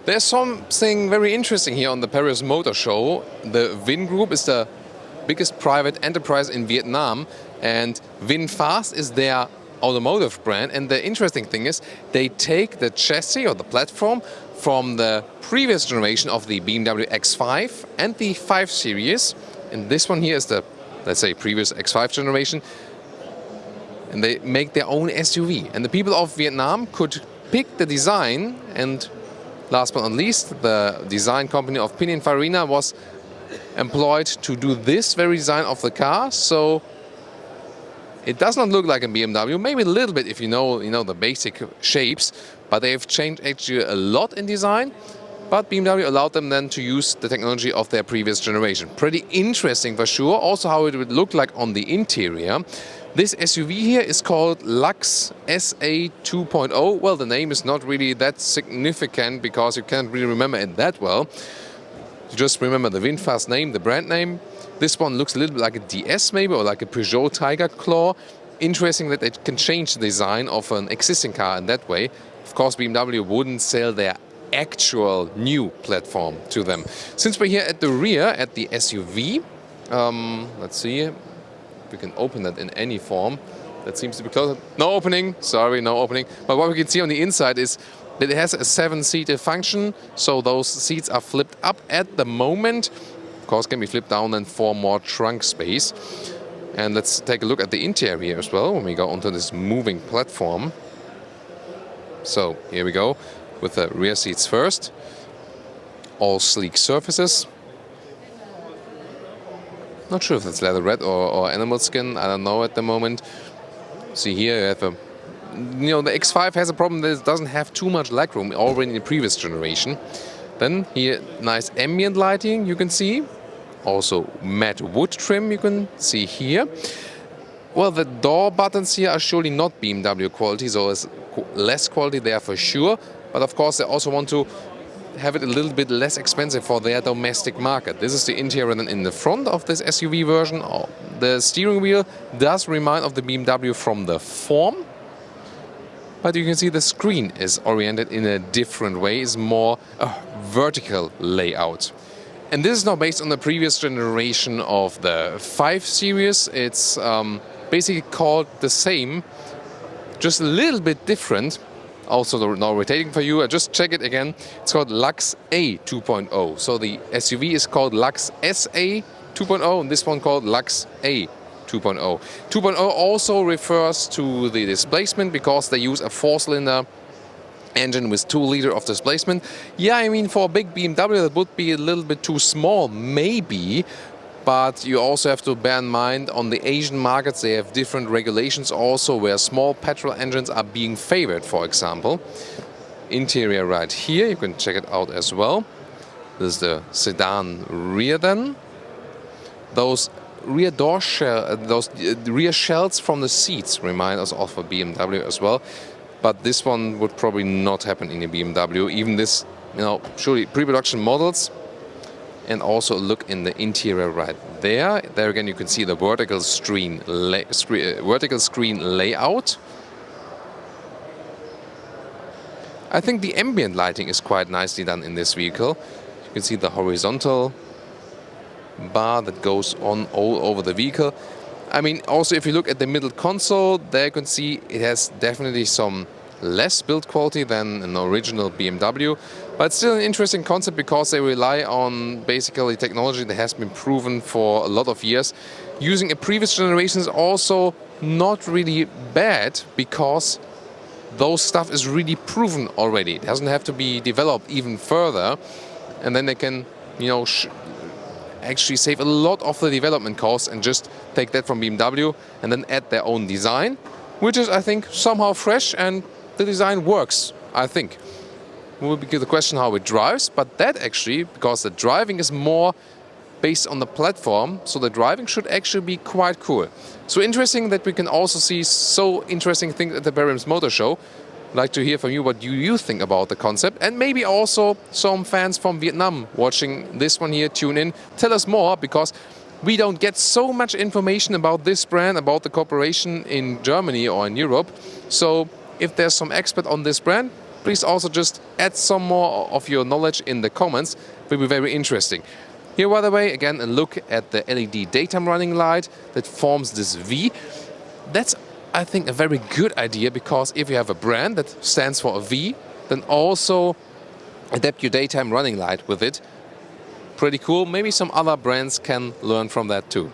There's something very interesting here on the Paris Motor Show. The Vin Group is the biggest private enterprise in Vietnam, and VinFast is their automotive brand. And the interesting thing is they take the chassis or the platform from the previous generation of the BMW X5 and the 5 Series. And this one here is the, let's say, previous X5 generation. And they make their own SUV. And the people of Vietnam could pick the design, and last but not least, the design company of Pininfarina was employed to do this very design of the car. So it does not look like a BMW, maybe a little bit if you know the basic shapes, but they've changed actually a lot in design. But BMW allowed them then to use the technology of their previous generation. Pretty interesting for sure. Also how it would look like on the interior. This SUV here is called Lux SA 2.0. Well, the name is not really that significant because you can't really remember it that well. You just remember the VinFast name, the brand name. This one looks a little bit like a DS maybe, or like a Peugeot Tiger Claw. Interesting that they can change the design of an existing car in that way. Of course, BMW wouldn't sell their actual new platform to them. Since we're here at the rear, at the SUV, let's see, if we can open that in any form. That seems to be closed. No opening, sorry, no opening. But what we can see on the inside is that it has a 7-seater function, so those seats are flipped up at the moment. Of course, can be flipped down then for more trunk space. And let's take a look at the interior as well when we go onto this moving platform. So here we go with the rear seats first. All sleek surfaces. Not sure if it's leather red or animal skin, I don't know at the moment. See here you have a, the X5 has a problem that it doesn't have too much legroom already in the previous generation. Then here, nice ambient lighting you can see. Also matte wood trim you can see here. Well, the door buttons here are surely not BMW quality, so there's less quality there for sure. But of course they also want to have it a little bit less expensive for their domestic market. This is the interior then in the front of this SUV version. The steering wheel does remind of the BMW from the form. But you can see the screen is oriented in a different way. It's more a vertical layout. And this is now based on the previous generation of the 5 Series. It's basically called the same, just a little bit different. Also now rotating for you, I just check it again. It's called Lux A 2.0. So the SUV is called Lux SA 2.0 and this one called Lux A 2.0. 2.0 also refers to the displacement because they use a 4-cylinder engine with 2 liters of displacement. Yeah, I mean for a big BMW that would be a little bit too small maybe, but you also have to bear in mind on the Asian markets they have different regulations also where small petrol engines are being favored, for example. Interior right here, you can check it out as well. This is the sedan rear then. Those rear door those rear shells from the seats remind us of a BMW as well. But this one would probably not happen in a BMW. Even this, surely pre-production models. And also look in the interior right there. There again you can see the vertical screen layout. I think the ambient lighting is quite nicely done in this vehicle. You can see the horizontal bar that goes on all over the vehicle. I mean, also if you look at the middle console, there you can see it has definitely some less build quality than an original BMW, but still an interesting concept because they rely on basically technology that has been proven for a lot of years. Using a previous generation is also not really bad because those stuff is really proven already. It doesn't have to be developed even further, and then they can, actually save a lot of the development costs and just take that from BMW and then add their own design, which is, I think, somehow fresh and the design works, I think. Will be the question how it drives, but that actually, because the driving is more based on the platform, so the driving should actually be quite cool. So interesting that we can also see so interesting things at the Paris Motor Show. I'd like to hear from you what you think about the concept, and maybe also some fans from Vietnam watching this one here, tune in. Tell us more, because we don't get so much information about this brand, about the corporation in Germany or in Europe. So if there's some expert on this brand, please also just add some more of your knowledge in the comments. It will be very interesting. Here, by the way, again, a look at the LED daytime running light that forms this V. That's, I think, a very good idea, because if you have a brand that stands for a V, then also adapt your daytime running light with it. Pretty cool. Maybe some other brands can learn from that too.